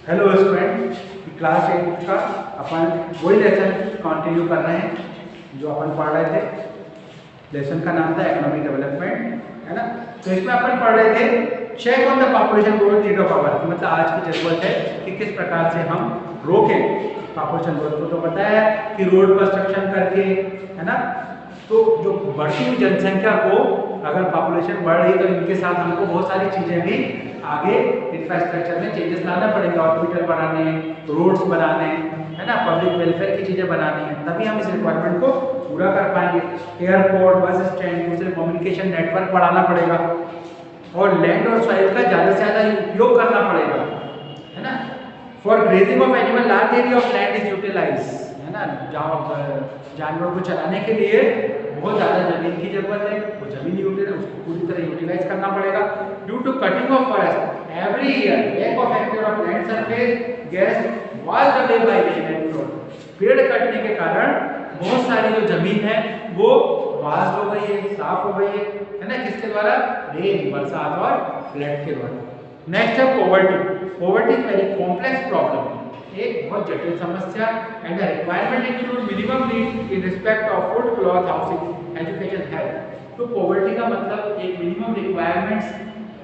Hello student, class 8 का अपन वही lesson continue कर रहे हैं जो अपन पढ़ रहे थे। लेसन का नाम था इकोनॉमिक डेवलपमेंट, है ना। तो इसमें अपन पढ़ रहे थे check on the population growth rate of our, मतलब आज की जरूरत है कि किस प्रकार से हम रोकें पॉपुलेशन ग्रोथ को। तो पता है कि रोड कंस्ट्रक्शन करके, है ना, तो जो बढ़ती हुई जनसंख्या को अगर पॉपुलेशन बढ़ रही है तो इनके साथ हमको बहुत सारी चीज़ें भी आगे इंफ्रास्ट्रक्चर में चेंजेस लाना पड़ेगा। हॉस्पिटल बनाने, रोड्स बनाने, है ना, पब्लिक वेलफेयर की चीज़ें बनानी है, तभी हम इस रिक्वायरमेंट को पूरा कर पाएंगे। एयरपोर्ट, बस स्टैंड, दूसरे कम्युनिकेशन नेटवर्क बढ़ाना पड़ेगा और लैंड और सॉइल का ज़्यादा से ज़्यादा उपयोग करना पड़ेगा, है ना। For grazing of animal large area of land is utilize, है ना। जानवरों को चलाने के लिए बहुत ज़्यादा जमीन की जरूरत है, वो जमीन यूटिलाइज उसको पूरी तरह यूटिलाइज करना पड़ेगा। Due to cutting of forest every year lack of hectare of land surface gas was away by rain and flood. पेड़ कटने के कारण बहुत सारी जो जमीन है वो वास्ट हो गई है, साफ हो गई है ना, किसके द्वारा? रेन, बरसात और फ्लड के द्वारा। नेक्स्ट है poverty. Poverty is very complex problem, एक बहुत जटिल समस्या। And the requirement include minimum need in respect of food, cloth, housing, education, health. तो पॉवर्टी का मतलब एक मिनिमम रिक्वायरमेंट्स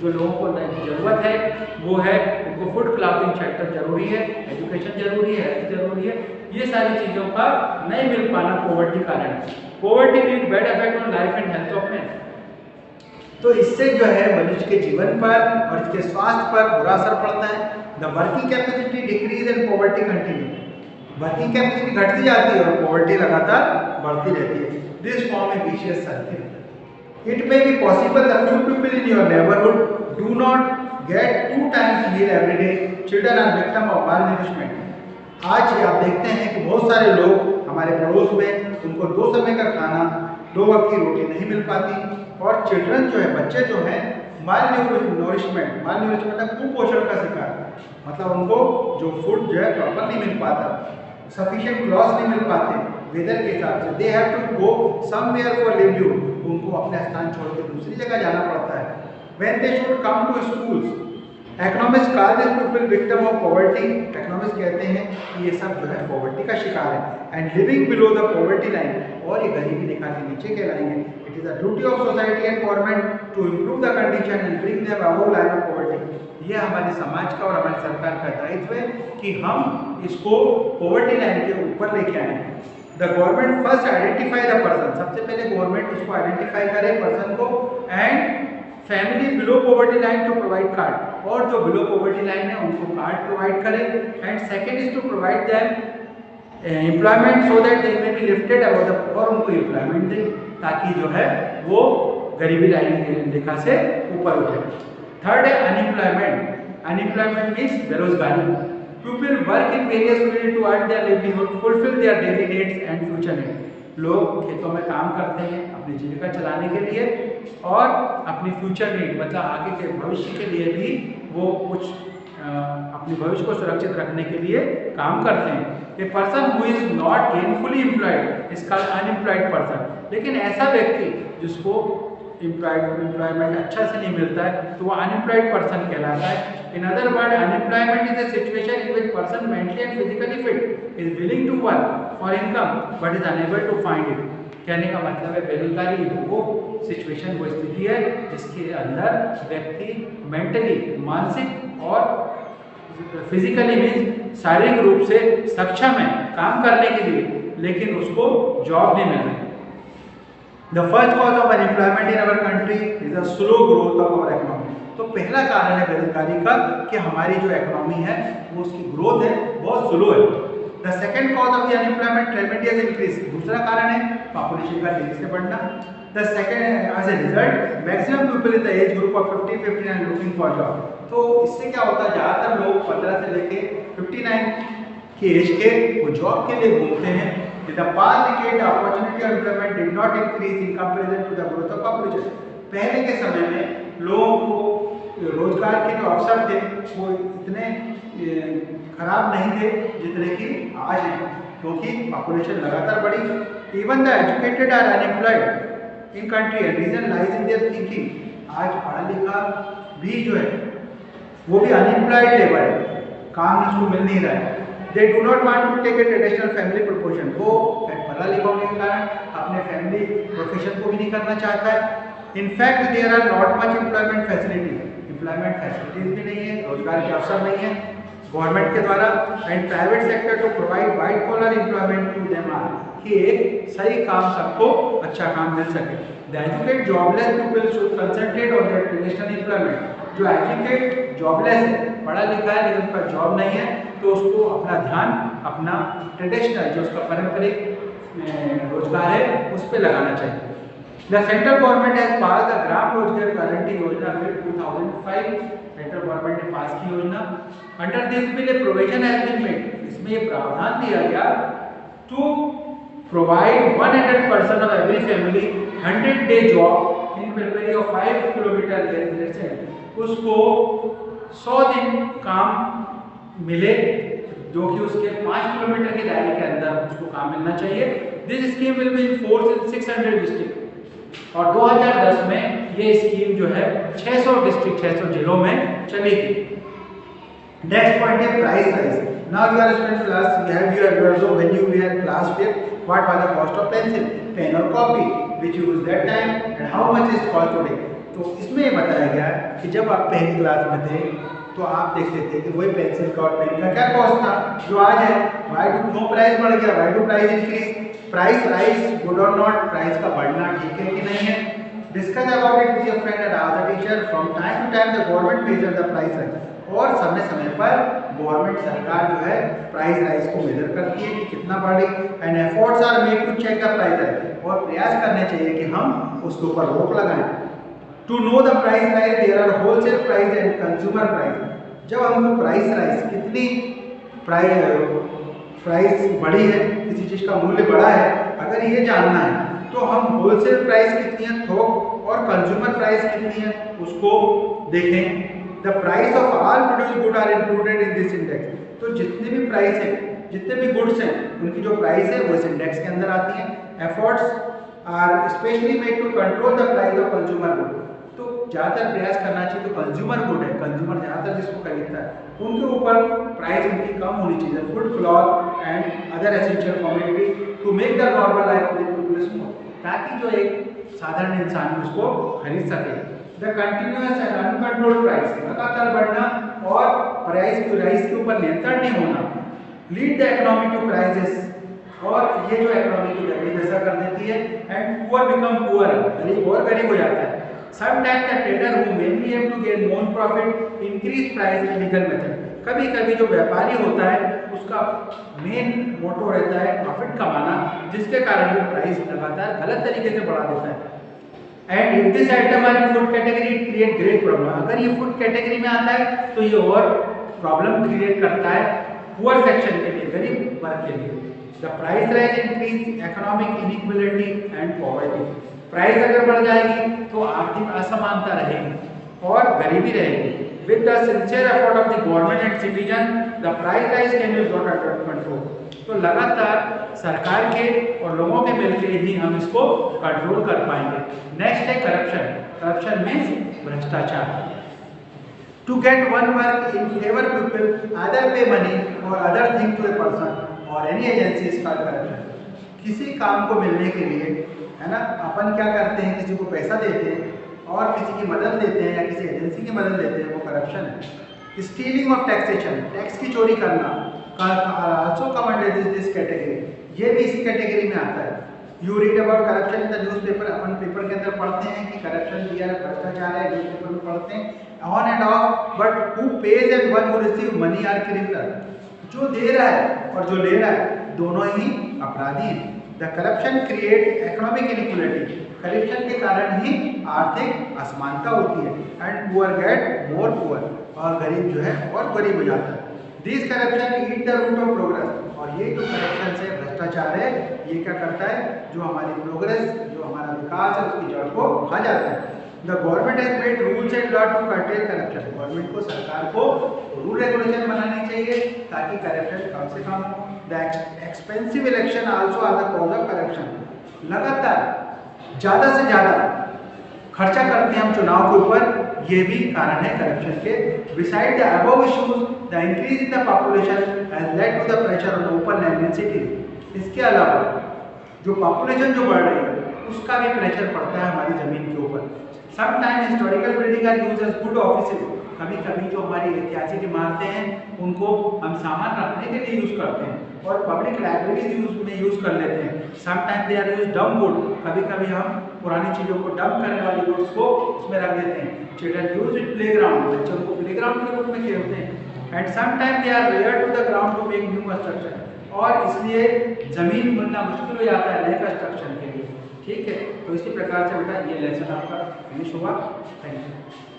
जो लोगों को जरूरत है वो है, उनको फूड, क्लॉथिंग, शेल्टर जरूरी है, एजुकेशन जरूरी है, हेल्थ जरूरी है। ये सारी चीज़ों का नहीं मिल पाना पॉवर्टी कारण है। Poverty need bad effect on life and health of man. तो इससे जो है मनुष्य के जीवन पर और इसके स्वास्थ्य पर बुरा असर पड़ता है। The working capacity decrease and poverty continue. Working capacity घटती जाती है और पॉवर्टी लगातार बढ़ती रहती है। This form A vicious circle. It may be possible that few people in your neighborhood do not get 2 times meal every day. Children are victim of malnourishment. आज आप देखते हैं कि बहुत सारे लोग हमारे पड़ोस में, उनको 2 समय का खाना, 2 वक्त की रोटी नहीं मिल पाती और चिल्ड्रन जो है, बच्चे जो हैं, मालन्यूरिशमेंट मतलब कुपोषण का शिकार, मतलब उनको जो फूड जो है प्रॉपर नहीं मिल पाता, सफिशिएंट क्लॉथ्स नहीं मिल पाते वेदर के हिसाब से। They have to go somewhere for livelihood, उनको अपना स्थान छोड़ के दूसरी जगह जाना पड़ता है। When they should come to schools, economist call this people victim of poverty. Economist कहते हैं कि ये सब जो है पॉवर्टी का शिकार है। And living below the poverty line, और ये गरीबी रेखा के नीचे कहलाएंगे। It is the duty of society and government to improve the condition and bring them above line of poverty. ये हमारे समाज का और हमारी सरकार का दायित्व है कि हम इसको पॉवर्टी लाइन के ऊपर लेके आए। The government first identify the person, सबसे पहले गवर्नमेंट उसको आइडेंटिफाई करे पर्सन को, and family below poverty line to provide card, और जो बिलो पॉवर्टी लाइन है उनको कार्ड प्रोवाइड करे। And second is to provide them employment so that they may be lifted above the, और उनको एम्प्लॉयमेंट दे ताकि जो है वो गरीबी लाइन रेखा से ऊपर उठे। थर्ड है अनएम्प्लॉयमेंट। अनएम्प्लॉयमेंट मीन्स बेरोजगारी। People work in various fields to earn their livelihood, fulfill their daily needs and future needs. लोग खेतों में काम करते हैं अपनी जीविका चलाने के लिए और अपनी फ्यूचर नीड मतलब आगे के भविष्य के लिए भी वो कुछ अपने भविष्य को सुरक्षित रखने के लिए काम करते हैं। A person who is not gainfully employed is called unemployed person. लेकिन ऐसा व्यक्ति जिसको एम्प्लॉयमेंट अच्छा से नहीं मिलता है तो वो अनएम्प्लॉयड पर्सन कहलाता है। In other words, unemployment is a situation in which person mentally and physically fit is willing to work for income but is unable to find it. कहने का मतलब है बेरोजगारी वो सिचुएशन, वो स्थिति है जिसके अंदर व्यक्ति मेंटली, मानसिक और फिजिकली मीन्स शारीरिक रूप से सक्षम है काम करने के लिए, लेकिन उसको जॉब नहीं मिल रही। The first cause of unemployment in our country is the slow growth of our economy. तो पहला कारण है बेरोजगारी का कि हमारी जो इकोनॉमी है वो उसकी ग्रोथ है बहुत स्लो है। The second cause of the unemployment tremendous increase, दूसरा कारण है पॉपुलेशन का तेजी से बढ़ना। The second as a result maximum people in the age group of 50-59 looking for job. तो इससे क्या होता है, ज़्यादातर लोग 15 से लेके 59 की एज के वो जॉब के लिए घूमते हैं। The past decade, the opportunity of employment did not increase in comparison to the growth of population. पहले के समय में लोगों को रोजगार के जो अवसर थे वो इतने खराब नहीं थे जितने कि आज हैं, क्योंकि पॉपुलेशन लगातार बढ़ी। Even the educated are unemployed in country and reason lies in their thinking. आज पढ़ा लिखा भी जो है वो भी अनएम्प्लॉयड लेबर है। काम उसको मिल नहीं रहा है। They do not want to take a traditional family proportion, वो पढ़ा लिखा होने के कारण अपने फैमिली प्रोफेशन को भी नहीं करना चाहता है। In fact there are not much employment facilities भी नहीं है, रोजगार के अवसर नहीं है गवर्नमेंट के द्वारा। And private sector to provide white collar employment to them are, कि एक सही काम सबको अच्छा काम मिल सके। The educated jobless people should concentrate on their traditional employment, जो एजुकेटेड जॉबलेस है, पढ़ा लिखा है लेकिन उसका जॉब नहीं है, तो उसको अपना ध्यान अपना ट्रेडिशनल जो उसका पारंपरिक रोजगार है उस पर लगाना चाहिए। The central government has pass the Gram Rozgar guarantee योजना बिल 2005, सेंट्रल गवर्नमेंट ने पास की योजना। Under this bill a provision has been made, इसमें ये प्रावधान दिया गया to provide 100% of every family 100-day job in very of 5 kilometre radius, उसको 100 दिन काम मिले जो कि उसके 5 किलोमीटर के दायरे के अंदर उसको काम मिलना चाहिए। This scheme will be in force in 600 district, और 2010 में ये स्कीम जो है 600 डिस्ट्रिक्ट 600 जिलों में चलेगी। नेक्स्ट पॉइंट है price rise. Now you are student class, you have your so when you were class 5, what was the cost of pencil, pen or copy which you used that time and how much is cost today। तो इसमें ये बताया गया कि जब आप पहली class में थे तो आप देखते थे कि वही पेंसिल का और पेन का क्या कॉस्ट था जो आज है। वाई टू नो प्राइस बढ़ गया, why to price increase, price rise good और नॉट, प्राइस का बढ़ना ठीक है कि नहीं है। Discuss about it with your friend and ask the teacher. From time to time the government measure the price rise, और समय समय पर गवर्नमेंट सरकार जो है प्राइस राइज को मेजर करती है कि कितना बढ़ी। And efforts are made to check the price rise, और प्रयास करने चाहिए कि हम उसके ऊपर रोक लगाएं। To know the price rise there are wholesale price and consumer price. जब हमको प्राइस राइज कितनी प्राइस बढ़ी है, किसी चीज़ का मूल्य बढ़ा है, अगर ये जानना है तो हम होलसेल प्राइस कितनी है, थोक, और कंज्यूमर प्राइस कितनी है उसको देखें। The price of all produce good are included in this index. तो जितने भी प्राइस है, जितने भी गुड्स हैं, उनकी जो प्राइस है वो इस इंडेक्स के अंदर आती है। Efforts are specially made to control the price of consumer good. तो ज़्यादातर प्रयास करना चाहिए तो कंज्यूमर गुड है, कंज्यूमर ज़्यादातर जिसको खरीदता है उनके ऊपर प्राइस उनकी कम होनी चाहिए। Food, cloth and other essential commodity to make the normal life of the people smooth, ताकि जो एक साधारण इंसान उसको खरीद सके। The continuous and uncontrolled price, लगातार बढ़ना और प्राइस के ऊपर नियंत्रण नहीं होना, lead the economy to crisis, और ये जो इकोनॉमी की गति दशा कर देती है। एंड पुअर बिकम पुअर, गरीब और गरीब हो जाता है। Sometimes the trader who mainly aim to gain more profit increase price in legal method। कभी कभी जो व्यापारी होता है उसका मेन मोटो रहता है प्रॉफिट कमाना, जिसके कारण वो प्राइस लगातार गलत तरीके से बढ़ा देता है। And if this item are in food category create great problem, अगर ये फूड कैटेगरी में आता है तो ये और प्रॉब्लम क्रिएट करता है पुअर सेक्शन के लिए, गरीब वर्ग के लिए। The price rise increase economic inequality and poverty. Price अगर बढ़ जाएगी तो आर्थिक असमानता रहेगी और गरीबी रहेगी। With the sincere effort of the government and citizen the price rise can be brought under control. तो लगातार सरकार के और लोगों के मिलकर ही हम इसको कंट्रोल कर पाएंगे। नेक्स्ट है करप्शन। करप्शन मीन्स भ्रष्टाचार। To get one work in favour people other pay money और other thing to a person और any agency is called corruption. किसी काम को मिलने के लिए, है ना, अपन क्या करते हैं, किसी को पैसा देते हैं और किसी की मदद लेते हैं या किसी एजेंसी की मदद लेते हैं, वो करप्शन है। स्टीलिंग ऑफ टैक्सेशन, टैक्स की चोरी करना, also come under this category, ये भी इसी कैटेगरी में आता है। You read about corruption in the newspaper, upon paper के अंदर पढ़ते हैं कि करप्शन दिया है, भ्रष्टाचार है, न्यूज़पेपर में पढ़ते हैं on and off. But who pays and one who receive money are criminal. जो दे रहा है और जो ले रहा है दोनों ही अपराधी हैं। The corruption create economic inequality, corruption के कारण ही आर्थिक असमानता होती है। And poor get more poor, और गरीब जो है और गरीब हो जाता है। This corruption eat the root of progress, और ये जो करप्शन से भ्रष्टाचार है ये क्या करता है, जो हमारी प्रोग्रेस, जो हमारा विकास है उसकी जड़ को खा जाता है। The government has made rules and law to curtail corruption. Government को, सरकार को रूल रेगुलेशन बनानी चाहिए ताकि करप्शन कम से कम हो। The expensive election also are the cause of corruption. लगातार ज़्यादा से ज़्यादा खर्चा करते हैं हम चुनाव के ऊपर, ये भी कारण है करप्शन के। Beside the above issues the increase in the population has led to the pressure on open land in cities. इसके अलावा जो पॉपुलेशन जो बढ़ रही है उसका भी प्रेशर पड़ता है हमारी ज़मीन के ऊपर। Sometime historical building are used as good offices. कभी कभी जो हमारी ऐतिहासिक इमारतें हैं उनको हम सामान रखने के लिए यूज़ करते हैं और पब्लिक लाइब्रेरीज यूज़ कर लेते हैं। Sometime they are use dump board. कभी कभी हम पुरानी चीज़ों को डंप करने वाली बोर्ड्स को उसमें रख देते हैं। Children use it playground. बच्चों को प्लेग्राउंड के रूप में खेलते हैं। And sometime they are rare to the ground to make new construction. और इसलिए ज़मीन मिलना मुश्किल हो जाता है नए कंस्ट्रक्शन के लिए। ठीक है, तो इसी प्रकार से बेटा ये लेसन आपका फिनिश हुआ। Thank you.